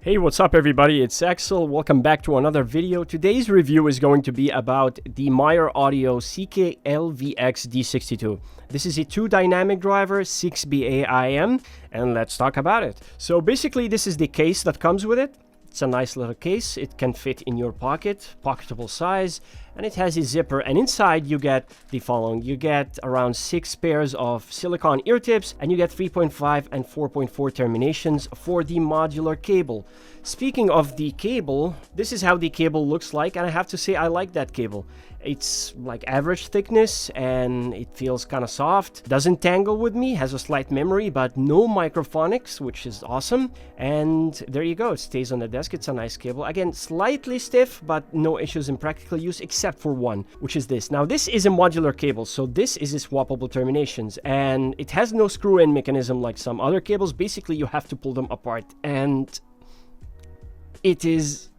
Hey, what's up everybody? It's Axel. Welcome back to another video. Today's review is going to be about the Myer Audio CKLVX D62. This is a 2 dynamic driver, 6BA IEM, and let's talk about it. So basically this is the case that comes with it. It's a nice little case. It can fit in your pocket, pocketable size, and it has a zipper, and inside you get the following. You get around 6 pairs of silicone ear tips, and you get 3.5 and 4.4 terminations for the modular cable. Speaking of the cable, this is how the cable looks like, and I have to say I like that cable. It's like average thickness and it feels kind of soft. Doesn't tangle with me, has a slight memory, but no microphonics, which is awesome. And there you go, it stays on the desk. It's a nice cable. Again, slightly stiff, but no issues in practical use except for one, which is this. Now, this is a modular cable, so this is a swappable terminations, and it has no screw-in mechanism like some other cables. Basically, you have to pull them apart, and it is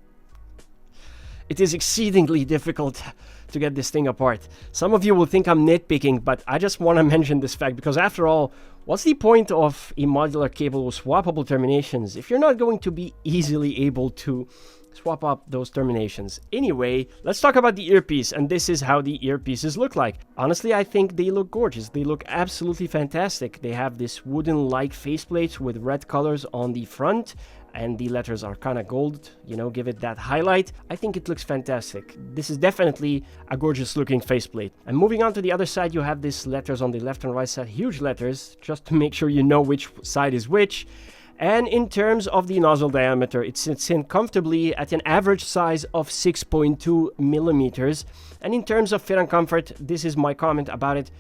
exceedingly difficult to get this thing apart. Some of you will think I'm nitpicking, but I just want to mention this fact because after all, what's the point of a modular cable with swappable terminations if you're not going to be easily able to swap up those terminations? Anyway, let's talk about the earpiece, and this is how the earpieces look like. Honestly, I think they look gorgeous. They look absolutely fantastic. They have this wooden-like faceplate with red colors on the front, and the letters are kind of gold, you know, give it that highlight. I think it looks fantastic. This is definitely a gorgeous looking faceplate. And moving on to the other side, you have these letters on the left and right side, huge letters, just to make sure you know which side is which. And in terms of the nozzle diameter, it sits in comfortably at an average size of 6.2 millimeters. And in terms of fit and comfort, this is my comment about it.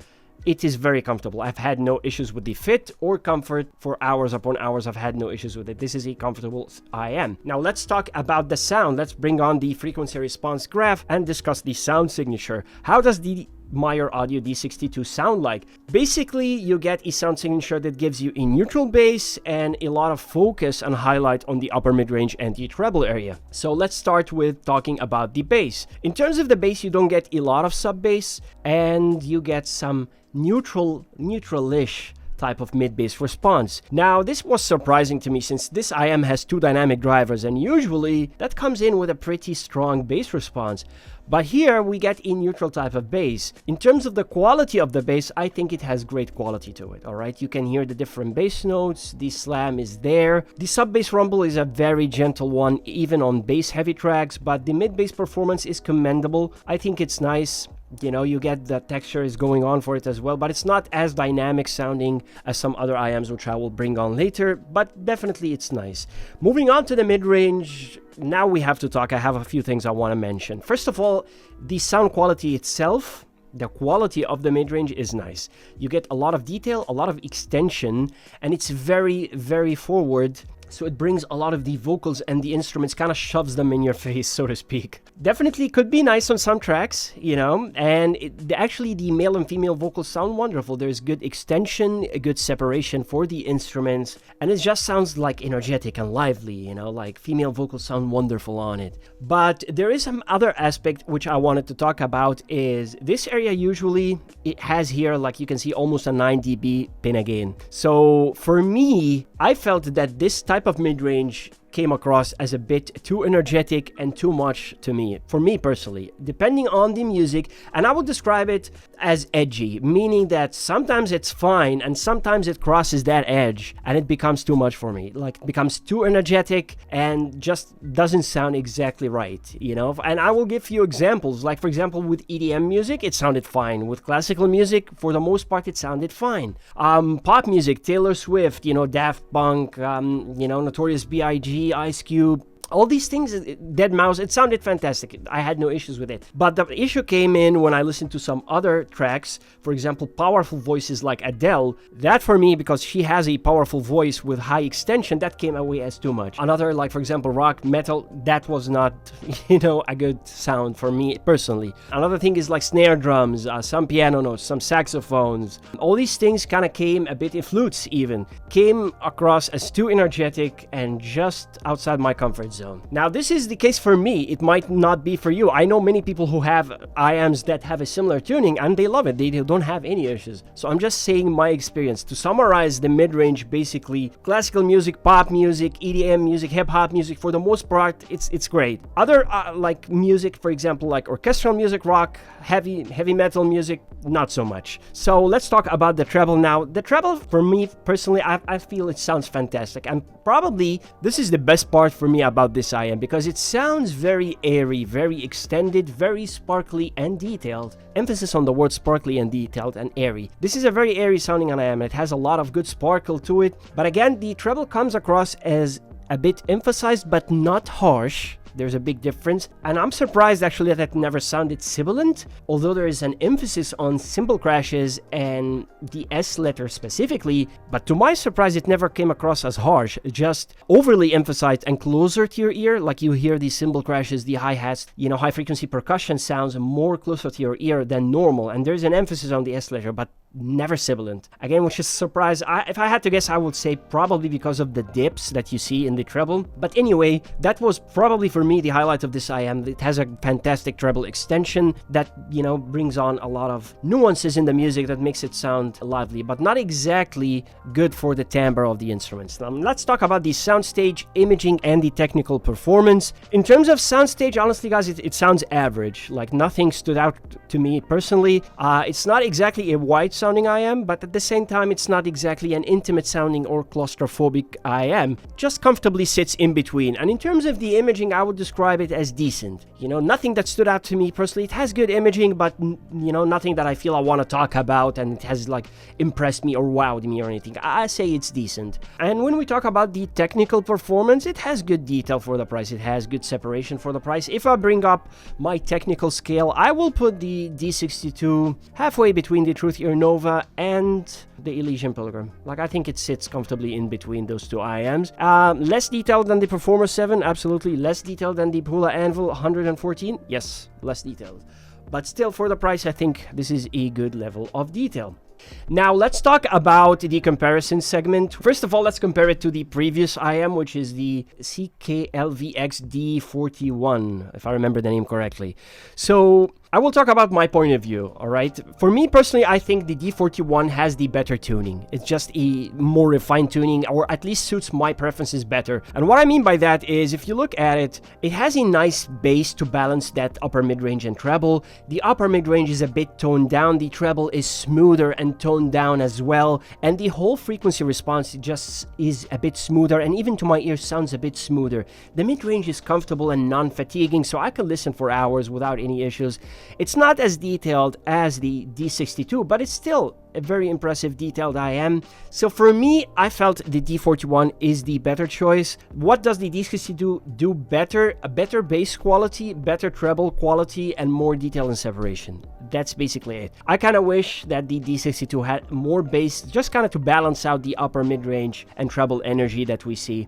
It is very comfortable. I've had no issues with the fit or comfort for hours upon hours. I've had no issues with it. This is a comfortable IEM. Now let's talk about the sound. Let's bring on the frequency response graph and discuss the sound signature. How does the Myer Audio D62 sound like? Basically, you get a sound signature that gives you a neutral bass and a lot of focus and highlight on the upper mid-range and the treble area. So let's start with talking about the bass. In terms of the bass, you don't get a lot of sub bass, and you get some neutral-ish type of mid-bass response. Now, this was surprising to me since this IEM has 2 dynamic drivers, and usually that comes in with a pretty strong bass response. But here we get a neutral type of bass. In terms of the quality of the bass, I think it has great quality to it, alright? You can hear the different bass notes, the slam is there. The sub-bass rumble is a very gentle one, even on bass-heavy tracks, but the mid-bass performance is commendable. I think it's nice. You know, you get the texture is going on for it as well, but it's not as dynamic sounding as some other IEMs, which I will bring on later, but definitely it's nice. Moving on to the mid-range, now we have to talk. I have a few things I want to mention. First of all, the sound quality itself, the quality of the mid-range is nice. You get a lot of detail, a lot of extension, and it's very, very forward. So it brings a lot of the vocals and the instruments, kind of shoves them in your face, so to speak. Definitely could be nice on some tracks, you know, and actually the male and female vocals sound wonderful. There's good extension, a good separation for the instruments, and it just sounds like energetic and lively, you know, like female vocals sound wonderful on it. But there is some other aspect which I wanted to talk about is this area usually, it has here, like you can see, almost a 9 dB pin gain. So for me, I felt that this type of mid-range came across as a bit too energetic and too much to me, for me personally, depending on the music. And I would describe it as edgy, meaning that sometimes it's fine and sometimes it crosses that edge and it becomes too much for me, like becomes too energetic and just doesn't sound exactly right, you know. And I will give you examples, like for example with EDM music it sounded fine, with classical music for the most part it sounded fine. Pop music, Taylor Swift, you know, Daft Punk, you know, Notorious B.I.G., Ice Cube, all these things, deadmau5, it sounded fantastic. I had no issues with it. But the issue came in when I listened to some other tracks, for example, powerful voices like Adele. That for me, because she has a powerful voice with high extension, that came away as too much. Another, like for example, rock, metal, that was not, you know, a good sound for me personally. Another thing is like snare drums, some piano notes, some saxophones. All these things kind of came a bit in flutes even, came across as too energetic and just outside my comfort zone. zone. Now, this is the case for me. It might not be for you. I know many people who have IEMs that have a similar tuning and they love it. They don't have any issues. So I'm just saying my experience. To summarize the mid-range, basically classical music, pop music, EDM music, hip-hop music, for the most part, it's great. Other like music, for example, like orchestral music, rock, heavy metal music, not so much. So let's talk about the treble now. The treble, for me personally, I feel it sounds fantastic, and probably this is the best part for me about this IEM, because it sounds very airy, very extended, very sparkly and detailed. Emphasis on the word sparkly and detailed and airy. This is a very airy sounding IEM. It has a lot of good sparkle to it, but again, the treble comes across as a bit emphasized but not harsh. There's a big difference, and I'm surprised actually that it never sounded sibilant, although there is an emphasis on cymbal crashes and the S letter specifically, but to my surprise it never came across as harsh, just overly emphasized and closer to your ear, like you hear the cymbal crashes, the hi-hats, you know, high frequency percussion sounds more closer to your ear than normal, and there's an emphasis on the S letter, but never sibilant. Again, which is a surprise. If I had to guess, I would say probably because of the dips that you see in the treble. But anyway, that was probably for me the highlight of this IEM. It has a fantastic treble extension that, you know, brings on a lot of nuances in the music that makes it sound lively, but not exactly good for the timbre of the instruments. Now, let's talk about the soundstage, imaging, and the technical performance. In terms of soundstage, honestly, guys, it sounds average. Like, nothing stood out to me personally. It's not exactly a wide sounding IEM, but at the same time it's not exactly an intimate sounding or claustrophobic IEM, just comfortably sits in between. And in terms of the imaging, I would describe it as decent. You know, nothing that stood out to me personally. It has good imaging, but you know, nothing that I feel I want to talk about and it has like impressed me or wowed me or anything. I say it's decent. And when we talk about the technical performance, it has good detail for the price. It has good separation for the price. If I bring up my technical scale, I will put the D62 halfway between the Truth Ear Nova and the Elysian Pilgrim. Like, I think it sits comfortably in between those two IEMs. Less detailed than the Performer 7, absolutely. Less detailed than the PULA Anvil 114, yes, less detailed. But still, for the price, I think this is a good level of detail. Now, let's talk about the comparison segment. First of all, let's compare it to the previous IEM, which is the CKLVX D41, if I remember the name correctly. So, I will talk about my point of view, alright? For me personally, I think the D41 has the better tuning. It's just a more refined tuning, or at least suits my preferences better. And what I mean by that is, if you look at it, it has a nice bass to balance that upper mid-range and treble. The upper mid-range is a bit toned down, the treble is smoother and toned down as well, and the whole frequency response just is a bit smoother, and even to my ear sounds a bit smoother. The mid-range is comfortable and non-fatiguing, so I can listen for hours without any issues. It's not as detailed as the D62, but it's still a very impressive detailed IEM. So for me, I felt the D41 is the better choice. What does the D62 do better? A better bass quality, better treble quality, and more detail and separation. That's basically it. I kind of wish that the D62 had more bass, just kind of to balance out the upper mid-range and treble energy that we see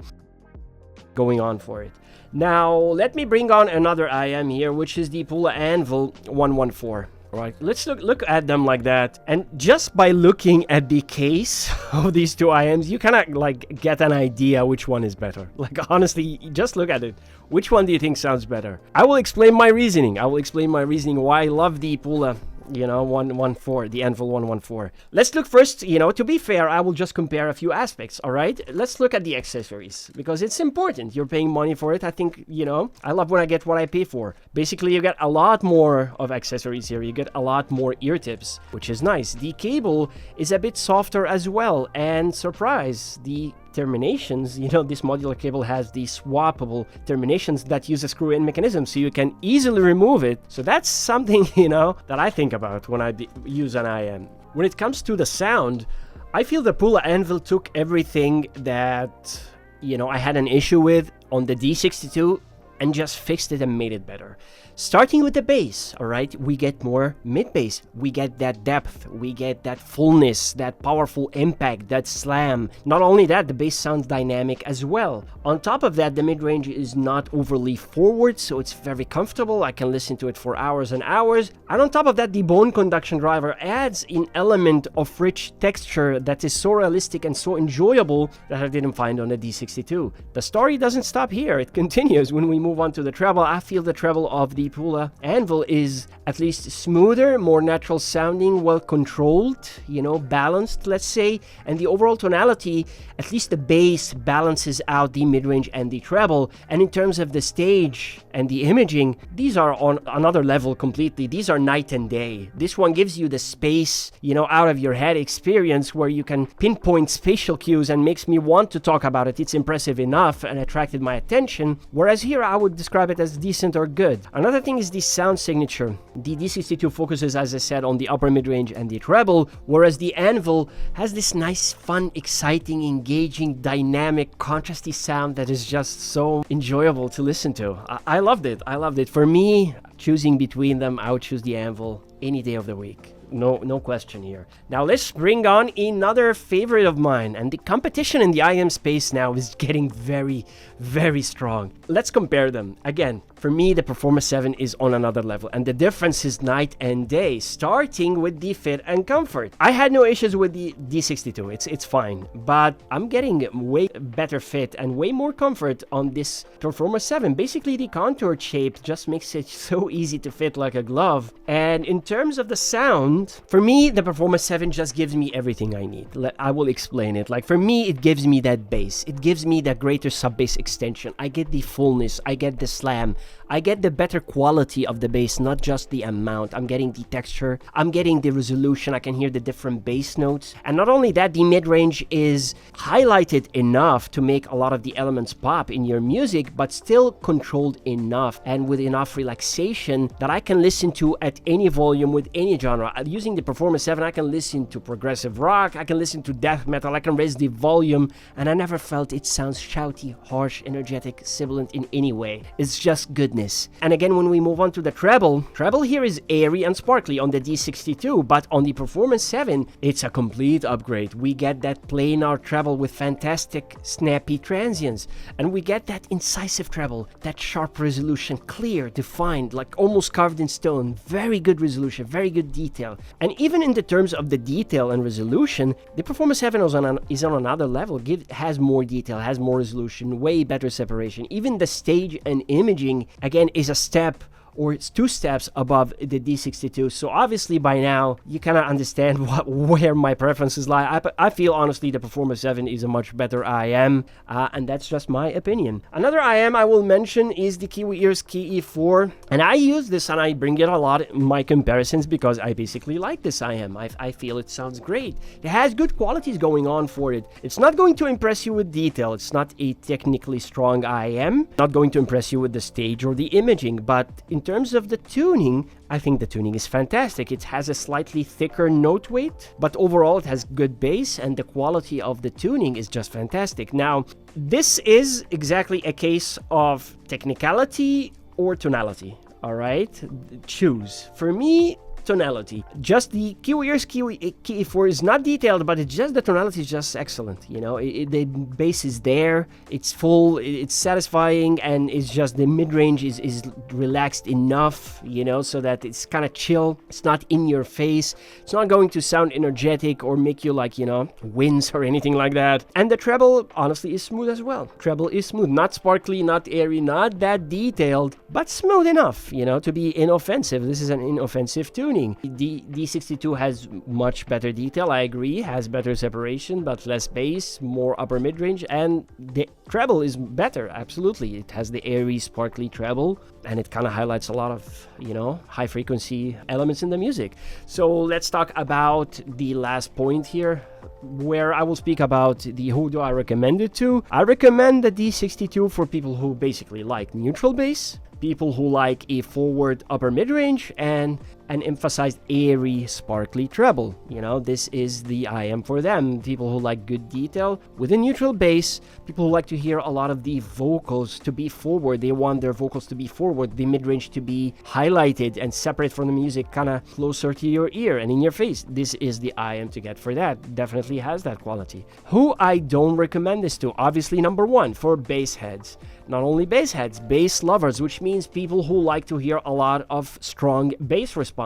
going on for it. Now, let me bring on another IEM here, which is the PULA Anvil 114. Right, let's look at them like that, and just by looking at the case of these two IEMs, you kind of like get an idea which one is better. Like, honestly, just look at it. Which one do you think sounds better? I will explain my reasoning. Why I love the PULA, you know, 114, the Anvil 114. Let's look first, you know, to be fair, I will just compare a few aspects, all right? Let's look at the accessories, because it's important. You're paying money for it. I think, you know, I love when I get what I pay for. Basically, you get a lot more of accessories here. You get a lot more ear tips, which is nice. The cable is a bit softer as well, and surprise, the terminations, you know, this modular cable has the swappable terminations that use a screw-in mechanism, so you can easily remove it. So that's something, you know, that I think about when I use an IEM. When it comes to the sound, I feel the PULA Anvil took everything that, you know, I had an issue with on the D62 and just fixed it and made it better. Starting with the bass, all right, we get more mid-bass, we get that depth, we get that fullness, that powerful impact, that slam. Not only that, the bass sounds dynamic as well. On top of that, the mid-range is not overly forward, so it's very comfortable. I can listen to it for hours and hours. And on top of that, the bone conduction driver adds an element of rich texture that is so realistic and so enjoyable that I didn't find on the D62. The story doesn't stop here, it continues when we move on to the treble. I feel the treble of the PULA Anvil is at least smoother, more natural sounding, well controlled, you know, balanced, let's say, and the overall tonality, at least the bass balances out the mid-range and the treble. And in terms of the stage and the imaging, these are on another level completely. These are night and day. This one gives you the space, you know, out of your head experience where you can pinpoint spatial cues and makes me want to talk about it. It's impressive enough and attracted my attention, whereas here I would describe it as decent or good. Another thing is the sound signature. The D62 focuses, as I said, on the upper mid-range and the treble, whereas the Anvil has this nice, fun, exciting, engaging, dynamic, contrasty sound that is just so enjoyable to listen to. I loved it. I loved it. For me, choosing between them, I would choose the Anvil any day of the week. No question here. Now let's bring on another favorite of mine, and the competition in the IEM space now is getting very, very strong. Let's compare them. Again, for me, the Performance 7 is on another level, and the difference is night and day, starting with the fit and comfort. I had no issues with the D62, it's fine, but I'm getting way better fit and way more comfort on this Performance 7. Basically, the contour shape just makes it so easy to fit like a glove, and in terms of the sound, for me, the Performance 7 just gives me everything I need. I will explain it. Like, for me, it gives me that bass. It gives me that greater sub-bass extension. I get the fullness. I get the slam. I get the better quality of the bass, not just the amount. I'm getting the texture. I'm getting the resolution. I can hear the different bass notes. And not only that, the mid-range is highlighted enough to make a lot of the elements pop in your music, but still controlled enough and with enough relaxation that I can listen to at any volume with any genre. Using the Performance 7, I can listen to progressive rock, I can listen to death metal, I can raise the volume, and I never felt it sounds shouty, harsh, energetic, sibilant in any way. It's just goodness. And again, when we move on to the treble here is airy and sparkly on the D62, but on the Performance 7, it's a complete upgrade. We get that planar treble with fantastic snappy transients, and we get that incisive treble, that sharp resolution, clear, defined, like almost carved in stone. Very good resolution, very good detail. And even in the terms of the detail and resolution, the Performance 7 is on another level. Has more detail, has more resolution, way better separation. Even the stage and imaging, again, is a step or it's 2 steps above the D62. So obviously by now you kind of understand where my preferences lie. I feel honestly the Performance 7 is a much better IEM, and that's just my opinion. Another IEM I will mention is the Kiwi Ears Key E4, and I use this and I bring it a lot in my comparisons because I basically like this IEM. I feel it sounds great. It has good qualities going on for it. It's not going to impress you with detail. It's not a technically strong IEM. Not going to impress you with the stage or the imaging, but in terms of the tuning, I think the tuning is fantastic. It has a slightly thicker note weight, but overall it has good bass and the quality of the tuning is just fantastic. Now, this is exactly a case of technicality or tonality, all right? Choose. For me, tonality. Just the Kiwi Ears Key E4 is not detailed, but it's just the tonality is just excellent. You know, the bass is there, it's full, it's satisfying, and it's just the mid-range is relaxed enough, you know, so that it's kind of chill. It's not in your face. It's not going to sound energetic or make you like, you know, wince or anything like that. And the treble, honestly, is smooth as well. Treble is smooth, not sparkly, not airy, not that detailed, but smooth enough, you know, to be inoffensive. This is an inoffensive tuning. The D62 has much better detail, I agree, has better separation, but less bass, more upper mid-range, and the treble is better, absolutely. It has the airy, sparkly treble, and it kind of highlights a lot of, you know, high-frequency elements in the music. So let's talk about the last point here, where I will speak about who do I recommend it to. I recommend the D62 for people who basically like neutral bass, people who like a forward upper mid-range and an emphasized airy sparkly treble. You know, this is the IEM for them. People who like good detail with a neutral bass, people who like to hear a lot of the vocals to be forward. They want their vocals to be forward, the mid-range to be highlighted and separate from the music, kind of closer to your ear and in your face. This is the IEM to get for that. Definitely has that quality. Who I don't recommend this to, obviously number one, for bass heads. Not only bass heads, bass lovers, which means people who like to hear a lot of strong bass response,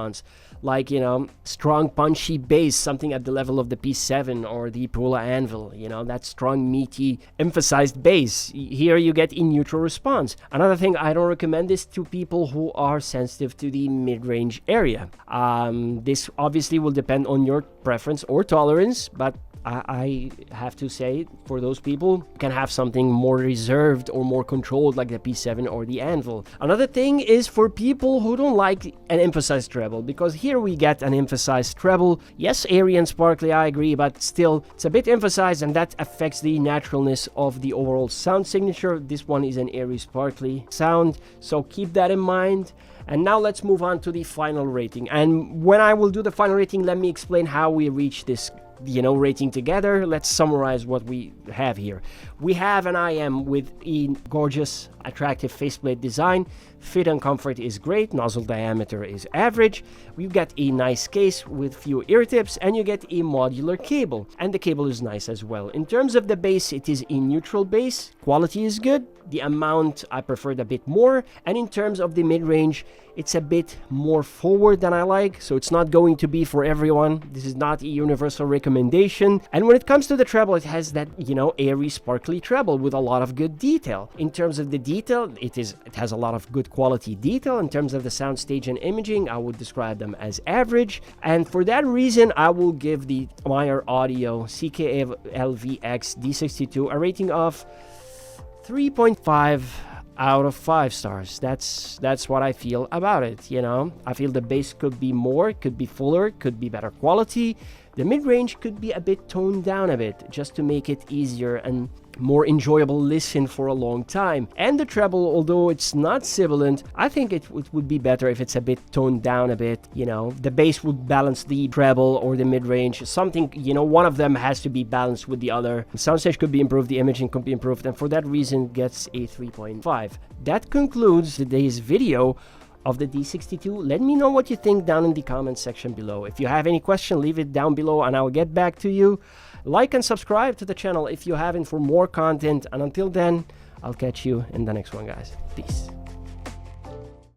like, you know, strong punchy bass, something at the level of the P7 or the PULA Anvil, you know, that strong meaty emphasized bass. Here you get a neutral response. Another thing, I don't recommend this to people who are sensitive to the mid-range area. This obviously will depend on your preference or tolerance, but I have to say, for those people, you can have something more reserved or more controlled like the P7 or the Anvil. Another thing is for people who don't like an emphasized treble, because here we get an emphasized treble. Yes, airy and sparkly, I agree, but still, it's a bit emphasized and that affects the naturalness of the overall sound signature. This one is an airy, sparkly sound, so keep that in mind. And now let's move on to the final rating. And when I will do the final rating, let me explain how we reach this, you know, rating together. Let's summarize what we have here. We have an IEM with a gorgeous, attractive faceplate design. Fit and comfort is great. Nozzle diameter is average. We've got a nice case with few ear tips, and you get a modular cable. And the cable is nice as well. In terms of the bass, it is a neutral bass. Quality is good. The amount, I preferred a bit more. And in terms of the mid-range, it's a bit more forward than I like, so it's not going to be for everyone. This is not a universal recommendation. And when it comes to the treble, it has that, you know, airy, sparkly treble with a lot of good detail. In terms of the detail, it has a lot of good quality detail. In terms of the soundstage and imaging, I would describe them as average. And for that reason, I will give the Myer Audio CKLVX D62 a rating of 3.5 out of 5 stars. That's what I feel about it, you know. I feel the bass could be more, could be fuller, could be better quality. The mid-range could be a bit toned down a bit, just to make it easier and more enjoyable listen for a long time. And the treble, although it's not sibilant, I think it would be better if it's a bit toned down a bit, you know. The bass would balance the treble or the mid-range, something, you know, one of them has to be balanced with the other. The soundstage could be improved, the imaging could be improved, and for that reason gets a 3.5. That concludes today's video of the D62. Let me know what you think down in the comment section below. If you have any question, leave it down below and I'll get back to you. Like and subscribe to the channel if you haven't for more content, and until then, I'll catch you in the next one, guys. Peace.